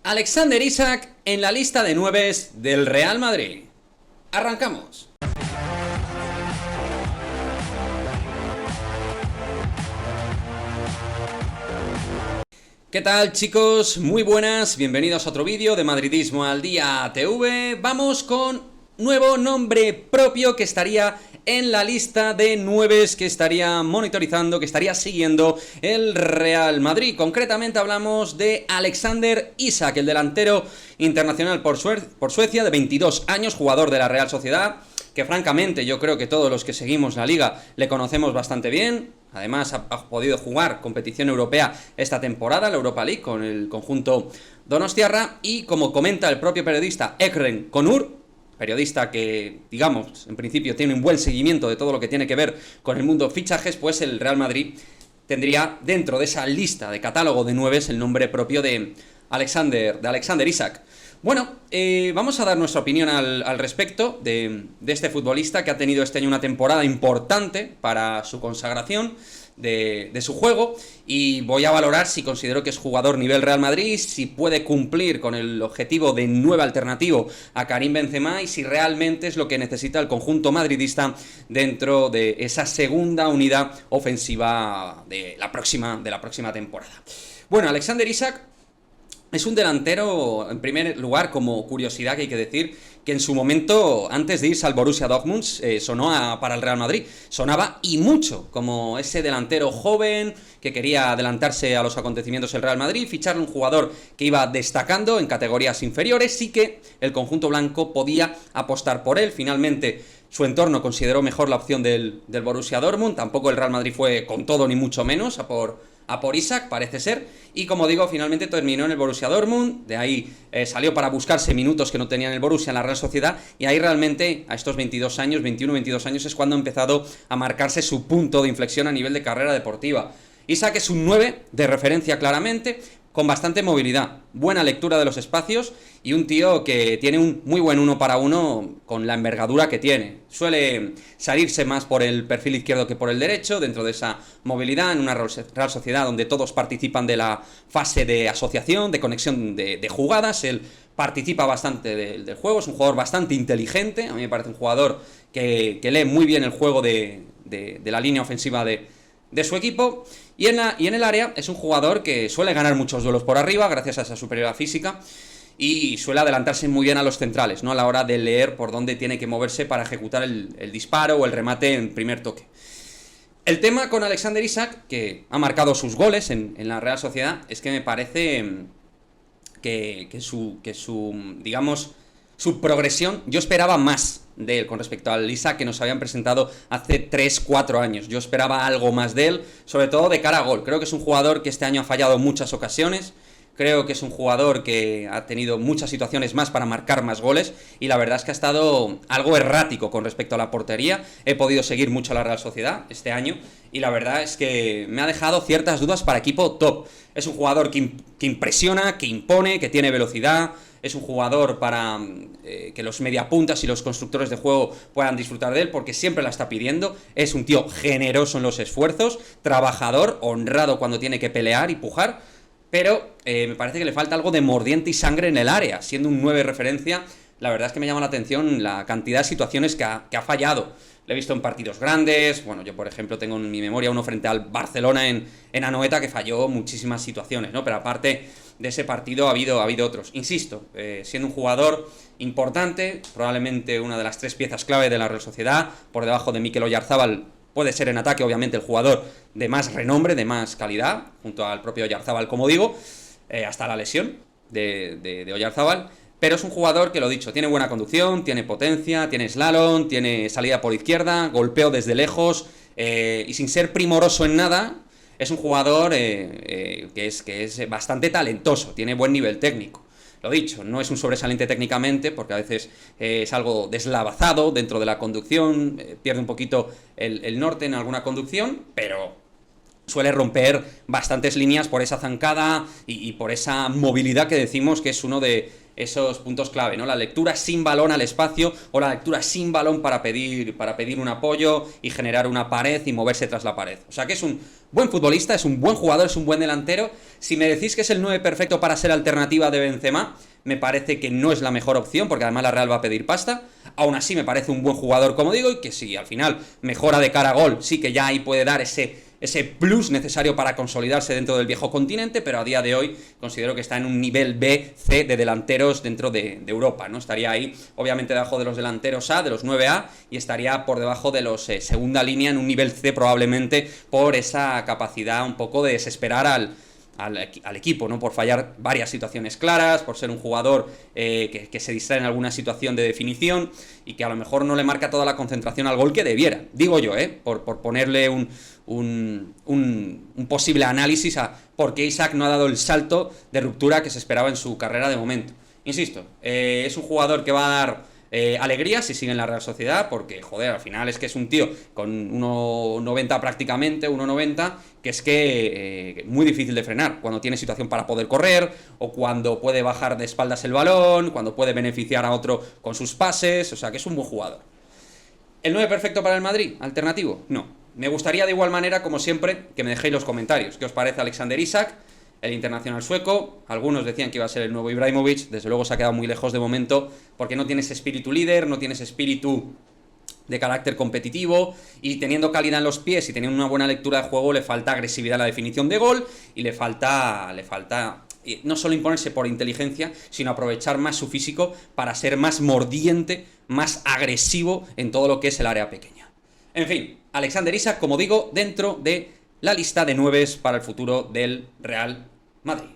Alexander Isak en la lista de nueves del Real Madrid. Arrancamos. ¿Qué tal, chicos? Muy buenas, bienvenidos a otro vídeo de Madridismo al Día TV. Vamos con nuevo nombre propio que estaría en la lista de nueves que estaría monitorizando, que estaría siguiendo el Real Madrid. Concretamente hablamos de Alexander Isak, el delantero internacional por Suecia, de 22 años, jugador de la Real Sociedad, que francamente yo creo que todos los que seguimos la liga le conocemos bastante bien. Además ha podido jugar competición europea esta temporada, la Europa League, con el conjunto donostiarra, y como comenta el propio periodista Ekrem Konur, periodista que, digamos, en principio tiene un buen seguimiento de todo lo que tiene que ver con el mundo fichajes, pues el Real Madrid tendría dentro de esa lista de catálogo de nueves el nombre propio de Alexander Isak. Bueno, vamos a dar nuestra opinión al respecto de este futbolista que ha tenido este año una temporada importante para su consagración de su juego, y voy a valorar si considero que es jugador nivel Real Madrid, si puede cumplir con el objetivo de nuevo alternativo a Karim Benzema y si realmente es lo que necesita el conjunto madridista dentro de esa segunda unidad ofensiva de la próxima temporada. Bueno, Alexander Isak es un delantero, en primer lugar, como curiosidad que hay que decir, que en su momento, antes de irse al Borussia Dortmund, sonó para el Real Madrid. Sonaba y mucho, como ese delantero joven que quería adelantarse a los acontecimientos del Real Madrid, ficharle un jugador que iba destacando en categorías inferiores y que el conjunto blanco podía apostar por él. Finalmente, su entorno consideró mejor la opción del Borussia Dortmund. Tampoco el Real Madrid fue con todo ni mucho menos a por Isak, parece ser, y como digo, finalmente terminó en el Borussia Dortmund. De ahí salió para buscarse minutos que no tenía en el Borussia, en la Real Sociedad, y ahí realmente, a estos 22 años, 21-22 años, es cuando ha empezado a marcarse su punto de inflexión a nivel de carrera deportiva. Isak es un 9 de referencia claramente, con bastante movilidad, buena lectura de los espacios y un tío que tiene un muy buen 1 para 1 con la envergadura que tiene. Suele salirse más por el perfil izquierdo que por el derecho, dentro de esa movilidad, en una Real Sociedad donde todos participan de la fase de asociación, de conexión de jugadas. Él participa bastante del juego, es un jugador bastante inteligente, a mí me parece un jugador que lee muy bien el juego de la línea ofensiva de su equipo, y en el área es un jugador que suele ganar muchos duelos por arriba gracias a esa superioridad física, y suele adelantarse muy bien a los centrales, ¿no?, a la hora de leer por dónde tiene que moverse para ejecutar el disparo o el remate en primer toque. El tema con Alexander Isak, que ha marcado sus goles en la Real Sociedad, es que me parece que su progresión, yo esperaba más de él con respecto al Isak que nos habían presentado hace 3-4 años. Yo esperaba algo más de él, sobre todo de cara a gol. Creo que es un jugador que este año ha fallado en muchas ocasiones, creo que es un jugador que ha tenido muchas situaciones más para marcar más goles, y la verdad es que ha estado algo errático con respecto a la portería. He podido seguir mucho a la Real Sociedad este año, y la verdad es que me ha dejado ciertas dudas para equipo top. Es un jugador que impresiona, que impone, que tiene velocidad. Es un jugador para que los mediapuntas y los constructores de juego puedan disfrutar de él, porque siempre la está pidiendo. Es un tío generoso en los esfuerzos, trabajador, honrado cuando tiene que pelear y pujar, pero me parece que le falta algo de mordiente y sangre en el área. Siendo un 9 referencia, la verdad es que me llama la atención la cantidad de situaciones que ha fallado. Lo he visto en partidos grandes. Bueno, yo por ejemplo tengo en mi memoria uno frente al Barcelona en Anoeta, que falló muchísimas situaciones, ¿no? Pero aparte de ese partido ha habido otros. Insisto, siendo un jugador importante, probablemente una de las 3 piezas clave de la Real Sociedad, por debajo de Mikel Oyarzabal, puede ser en ataque obviamente el jugador de más renombre, de más calidad, junto al propio Oyarzabal, como digo, hasta la lesión de Oyarzabal. Pero es un jugador que, lo dicho, tiene buena conducción, tiene potencia, tiene slalom, tiene salida por izquierda, golpeo desde lejos, y sin ser primoroso en nada, es un jugador que es bastante talentoso, tiene buen nivel técnico. Lo dicho, no es un sobresaliente técnicamente, porque a veces es algo deslavazado dentro de la conducción, pierde un poquito el norte en alguna conducción, pero suele romper bastantes líneas por esa zancada y por esa movilidad que decimos que es uno de esos puntos clave, ¿no? La lectura sin balón al espacio o la lectura sin balón para pedir un apoyo y generar una pared y moverse tras la pared. O sea que es un buen futbolista, es un buen jugador, es un buen delantero. Si me decís que es el 9 perfecto para ser alternativa de Benzema, me parece que no es la mejor opción, porque además la Real va a pedir pasta. Aún así me parece un buen jugador, como digo, y que si al final mejora de cara a gol, sí que ya ahí puede dar ese plus necesario para consolidarse dentro del viejo continente, pero a día de hoy considero que está en un nivel B, C de delanteros dentro de Europa, ¿no? Estaría ahí, obviamente, debajo de los delanteros A, de los 9A, y estaría por debajo de los segunda línea en un nivel C probablemente, por esa capacidad un poco de desesperar al equipo, ¿no? Por fallar varias situaciones claras, por ser un jugador que se distrae en alguna situación de definición y que a lo mejor no le marca toda la concentración al gol que debiera. Digo yo, por ponerle un posible análisis a por qué Isaac no ha dado el salto de ruptura que se esperaba en su carrera de momento. Insisto, es un jugador que va a dar alegría si sigue en la Real Sociedad, porque, joder, al final es que es un tío con 1,90 prácticamente, 1,90, que es que muy difícil de frenar, cuando tiene situación para poder correr, o cuando puede bajar de espaldas el balón, cuando puede beneficiar a otro con sus pases, o sea que es un buen jugador. ¿El 9 perfecto para el Madrid? ¿Alternativo? No. Me gustaría de igual manera, como siempre, que me dejéis los comentarios. ¿Qué os parece Alexander Isak, el internacional sueco? Algunos decían que iba a ser el nuevo Ibrahimovic, desde luego se ha quedado muy lejos de momento, porque no tiene ese espíritu líder, no tiene ese espíritu de carácter competitivo, y teniendo calidad en los pies y teniendo una buena lectura de juego, le falta agresividad en la definición de gol, y le falta no solo imponerse por inteligencia, sino aprovechar más su físico para ser más mordiente, más agresivo en todo lo que es el área pequeña. En fin, Alexander Isak, como digo, dentro de la lista de 9 para el futuro del Real Madrid.